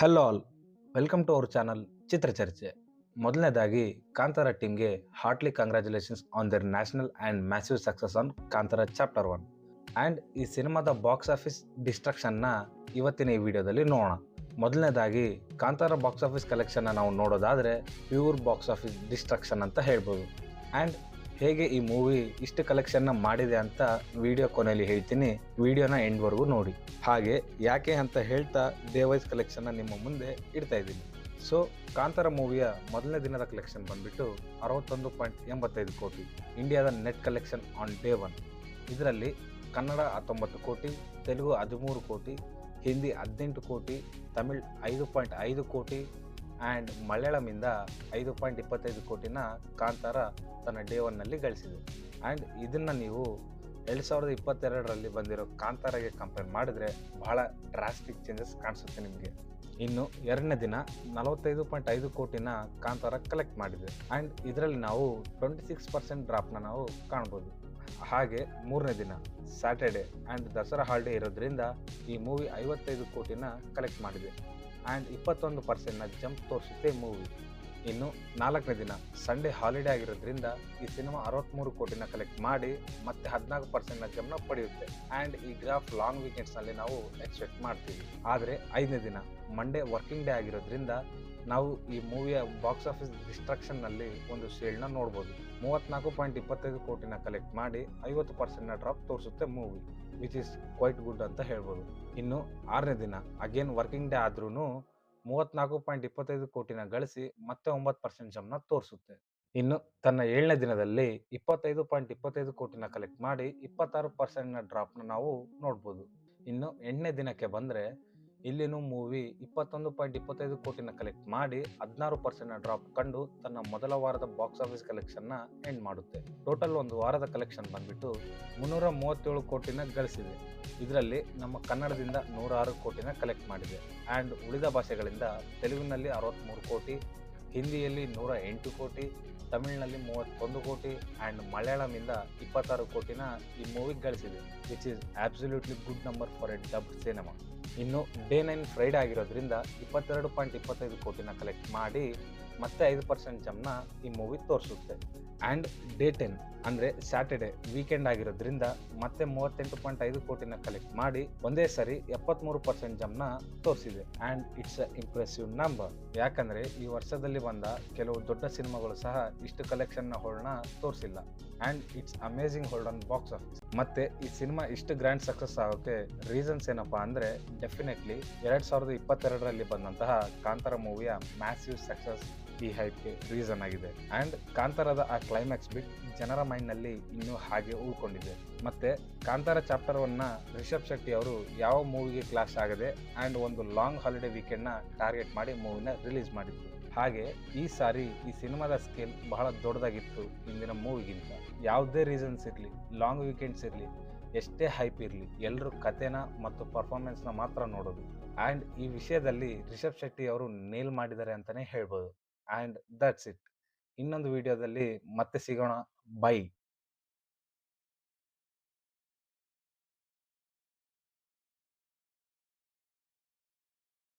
Hello all, welcome to our channel Chitracharche. ಮೊದಲನೇದಾಗಿ ಕಾಂತಾರ ಟೀಮ್ಗೆ heartly congratulations on their national and massive success on Kantara chapter 1. And ಈ ಸಿನಿಮಾದ box office ಡಿಸ್ಟ್ರಕ್ಷನ್ನ ಇವತ್ತಿನ ಈ ವಿಡಿಯೋದಲ್ಲಿ ನೋಡೋಣ. ಮೊದಲನೇದಾಗಿ ಕಾಂತಾರ ಬಾಕ್ಸ್ ಆಫೀಸ್ ಕಲೆಕ್ಷನ್ನ ನಾವು ನೋಡೋದಾದರೆ ಪ್ಯೂರ್ ಬಾಕ್ಸ್ ಆಫೀಸ್ ಡಿಸ್ಟ್ರಕ್ಷನ್ ಅಂತ ಹೇಳ್ಬೋದು. ಆ್ಯಂಡ್ ಹೇಗೆ ಈ ಮೂವಿ ಇಷ್ಟು ಕಲೆಕ್ಷನ್ನ ಮಾಡಿದೆ ಅಂತ ವಿಡಿಯೋ ಕೊನೆಯಲ್ಲಿ ಹೇಳ್ತೀನಿ, ವಿಡಿಯೋನ ಎಂಡ್ವರೆಗೂ ನೋಡಿ. ಹಾಗೆ ಯಾಕೆ ಅಂತ ಹೇಳ್ತಾ ಡೇ ವೈಸ್ ಕಲೆಕ್ಷನ್ನ ನಿಮ್ಮ ಮುಂದೆ ಇಡ್ತಾ ಇದ್ದೀನಿ. ಸೊ ಕಾಂತಾರ ಮೂವಿಯ ಮೊದಲನೇ ದಿನದ ಕಲೆಕ್ಷನ್ ಬಂದ್ಬಿಟ್ಟು 61.85 ಕೋಟಿ, ಇಂಡಿಯಾದ ನೆಟ್ ಕಲೆಕ್ಷನ್ ಆನ್ ಡೇ 1. ಇದರಲ್ಲಿ ಕನ್ನಡ 19 ಕೋಟಿ, ತೆಲುಗು 13 ಕೋಟಿ, ಹಿಂದಿ 18 ಕೋಟಿ, ತಮಿಳ್ 5.5 ಕೋಟಿ ಆ್ಯಂಡ್ ಮಲಯಾಳಮಿಂದ 5.25 ಕೋಟಿನ ಕಾಂತಾರ ತನ್ನ ಡೇ 1ನಲ್ಲಿ ಗಳಿಸಿದೆ. ಆ್ಯಂಡ್ ಇದನ್ನು ನೀವು 2022ರಲ್ಲಿ ಬಂದಿರೋ ಕಾಂತಾರಗೆ ಕಂಪೇರ್ ಮಾಡಿದ್ರೆ ಬಹಳ ಡ್ರಾಸ್ಟಿಕ್ ಚೇಂಜಸ್ ಕಾಣಿಸುತ್ತೆ ನಿಮಗೆ. ಇನ್ನು ಎರಡನೇ ದಿನ 45.5 ಕೋಟಿನ ಕಾಂತಾರ ಕಲೆಕ್ಟ್ ಮಾಡಿದೆ. ಆ್ಯಂಡ್ ಇದರಲ್ಲಿ ನಾವು 26% ಡ್ರಾಪ್ನ ನಾವು ಕಾಣ್ಬೋದು. ಹಾಗೆ ಮೂರನೇ ದಿನ ಸ್ಯಾಟರ್ಡೆ ಆ್ಯಂಡ್ ದಸರಾ ಹಾಲಿಡೇ ಇರೋದ್ರಿಂದ ಈ ಮೂವಿ 55 ಕೋಟಿನ ಕಲೆಕ್ಟ್ ಮಾಡಿದೆ. ಆ್ಯಂಡ್ 21%ನ ಜಂಪ್ ತೋರಿಸುತ್ತೆ ಮೂವಿ. ಇನ್ನು ನಾಲ್ಕನೇ ದಿನ ಸಂಡೇ ಹಾಲಿಡೇ ಆಗಿರೋದ್ರಿಂದ ಈ ಸಿನಿಮಾ 63 ಕೋಟಿನ ಕಲೆಕ್ಟ್ ಮಾಡಿ ಮತ್ತೆ 14%ನ ಜಂಪ್ನ ಪಡೆಯುತ್ತೆ. ಆ್ಯಂಡ್ ಈ ಗ್ರಾಫ್ ಲಾಂಗ್ ವೀಕೆಂಡ್ಸ್ನಲ್ಲಿ ನಾವು ಎಕ್ಸ್ಪೆಕ್ಟ್ ಮಾಡ್ತೀವಿ. ಆದರೆ ಐದನೇ ದಿನ ಮಂಡೇ ವರ್ಕಿಂಗ್ ಡೇ ಆಗಿರೋದ್ರಿಂದ ನಾವು ಈ ಮೂವಿಯ ಬಾಕ್ಸ್ ಆಫೀಸ್ ಡಿಸ್ಟ್ರಕ್ಷನ್ನಲ್ಲಿ ಒಂದು ಶೇಲ್ಡ್ನ ನೋಡ್ಬೋದು. 34.25 ಕೋಟಿನ ಕಲೆಕ್ಟ್ ಮಾಡಿ 50%ನ ಡ್ರಾಪ್ ತೋರಿಸುತ್ತೆ movie, which is quite good ಅಂತ ಹೇಳ್ಬೋದು. ಇನ್ನು ಆರನೇ ದಿನ ಅಗೇನ್ ವರ್ಕಿಂಗ್ ಡೇ ಆದ್ರೂ 34.25 ಕೋಟಿನ ಗಳಿಸಿ ಮತ್ತೆ 9% ಜಂಪ್ನ ತೋರಿಸುತ್ತೆ. ಇನ್ನು ತನ್ನ ಏಳನೇ ದಿನದಲ್ಲಿ 25.25 ಕೋಟಿನ ಕಲೆಕ್ಟ್ ಮಾಡಿ 26%ನ ಡ್ರಾಪ್ನ ನಾವು ನೋಡ್ಬೋದು. ಇನ್ನು ಎಂಟನೇ ದಿನಕ್ಕೆ ಬಂದರೆ ಇಲ್ಲಿನೂ ಮೂವಿ 21.25 ಕೋಟಿನ ಕಲೆಕ್ಟ್ ಮಾಡಿ 16%ನ ಡ್ರಾಪ್ ಕಂಡು ತನ್ನ ಮೊದಲ ವಾರದ ಬಾಕ್ಸ್ ಆಫೀಸ್ ಕಲೆಕ್ಷನ್ನ ಎಂಡ್ ಮಾಡುತ್ತೆ. ಟೋಟಲ್ ಒಂದು ವಾರದ ಕಲೆಕ್ಷನ್ ಬಂದ್ಬಿಟ್ಟು 337 ಕೋಟಿನ ಗಳಿಸಿದೆ. ಇದರಲ್ಲಿ ನಮ್ಮ ಕನ್ನಡದಿಂದ 106 ಕೋಟಿನ ಕಲೆಕ್ಟ್ ಮಾಡಿದೆ. ಆ್ಯಂಡ್ ಉಳಿದ ಭಾಷೆಗಳಿಂದ ತೆಲುಗಿನಲ್ಲಿ 63 ಕೋಟಿ, ಹಿಂದಿಯಲ್ಲಿ 108 ಕೋಟಿ, ತಮಿಳಿನಲ್ಲಿ 31 ಕೋಟಿ ಆ್ಯಂಡ್ ಮಲಯಾಳಮಿಂದ 26 ಕೋಟಿನ ಈ ಮೂವಿಗೆ ಗಳಿಸಿದೆ, which is absolutely good number for A dubbed cinema. ಇನ್ನು ಡೇ 9 ಫ್ರೈಡೇ ಆಗಿರೋದ್ರಿಂದ 22.25 ಕೋಟಿನ ಕಲೆಕ್ಟ್ ಮಾಡಿ ಮತ್ತೆ 5% ಜಂಪ್ನ ಈ ಮೂವಿ ತೋರಿಸುತ್ತೆ. ಆ್ಯಂಡ್ ಡೇ 10 ಅಂದರೆ ಸ್ಯಾಟರ್ಡೆ ವೀಕೆಂಡ್ ಆಗಿರೋದ್ರಿಂದ ಮತ್ತೆ 38.5 ಕೋಟಿನ ಕಲೆಕ್ಟ್ ಮಾಡಿ ಒಂದೇ ಸರಿ 73% ಜಂಪ್ನ ತೋರಿಸಿದೆ. And it's a impressive number. ಯಾಕಂದರೆ ಈ ವರ್ಷದಲ್ಲಿ ಬಂದ ಕೆಲವು ದೊಡ್ಡ ಸಿನಿಮಾಗಳು ಸಹ ಇಷ್ಟು ಕಲೆಕ್ಷನ್ನ ಹೋಲ್ಡ್ನ ತೋರಿಸಿಲ್ಲ. And it's amazing hold on box office. ಮತ್ತೆ ಈ ಸಿನಿಮಾ ಇಷ್ಟು ಗ್ರ್ಯಾಂಡ್ ಸಕ್ಸಸ್ ಆಗೋಕ್ಕೆ ರೀಸನ್ಸ್ ಏನಪ್ಪಾ ಅಂದರೆ ಡೆಫಿನೆಟ್ಲಿ 2022ರಲ್ಲಿ ಬಂದಂತಹ ಕಾಂತಾರ ಮೂವಿಯ ಮ್ಯಾಸಿವ್ ಸಕ್ಸಸ್ ಈ ಹೈಪ್ಗೆ ರೀಸನ್ ಆಗಿದೆ. ಆ್ಯಂಡ್ ಕಾಂತಾರದ ಆ ಕ್ಲೈಮ್ಯಾಕ್ಸ್ ಬಿಟ್ ಜನರ ಮೈಂಡ್ನಲ್ಲಿ ಇನ್ನೂ ಹಾಗೆ ಉಳ್ಕೊಂಡಿದೆ. ಮತ್ತೆ ಕಾಂತಾರ ಚಾಪ್ಟರ್ 1ನ ರಿಷಬ್ ಶೆಟ್ಟಿ ಅವರು ಯಾವ ಮೂವಿಗೆ ಕ್ಲಾಶ್ ಆಗದೆ ಆ್ಯಂಡ್ ಒಂದು ಲಾಂಗ್ ಹಾಲಿಡೇ ವೀಕೆಂಡ್ನ ಟಾರ್ಗೆಟ್ ಮಾಡಿ ಮೂವಿನ ರಿಲೀಸ್ ಮಾಡಿತ್ತು. ಹಾಗೆ ಈ ಸಾರಿ ಈ ಸಿನಿಮಾದ ಸ್ಕೇಲ್ ಬಹಳ ದೊಡ್ಡದಾಗಿತ್ತು ಇಂದಿನ ಮೂವಿಗಿಂತ. ಯಾವುದೇ ರೀಸನ್ಸ್ ಇರಲಿ, ಲಾಂಗ್ ವೀಕೆಂಡ್ಸ್ ಇರಲಿ, ಎಷ್ಟೇ ಹೈಪ್ ಇರಲಿ, ಎಲ್ಲರೂ ಕಥೆನ ಮತ್ತು ಪರ್ಫಾರ್ಮೆನ್ಸ್ನ ಮಾತ್ರ ನೋಡೋದು. ಆ್ಯಂಡ್ ಈ ವಿಷಯದಲ್ಲಿ ರಿಷಬ್ ಶೆಟ್ಟಿ ಅವರು ನೇಲ್ ಮಾಡಿದ್ದಾರೆ ಅಂತಲೇ ಹೇಳ್ಬೋದು. And that's it. ಇನ್ನೊಂದು ವಿಡಿಯೋದಲ್ಲಿ ಮತ್ತೆ ಸಿಗೋಣ. ಬೈ.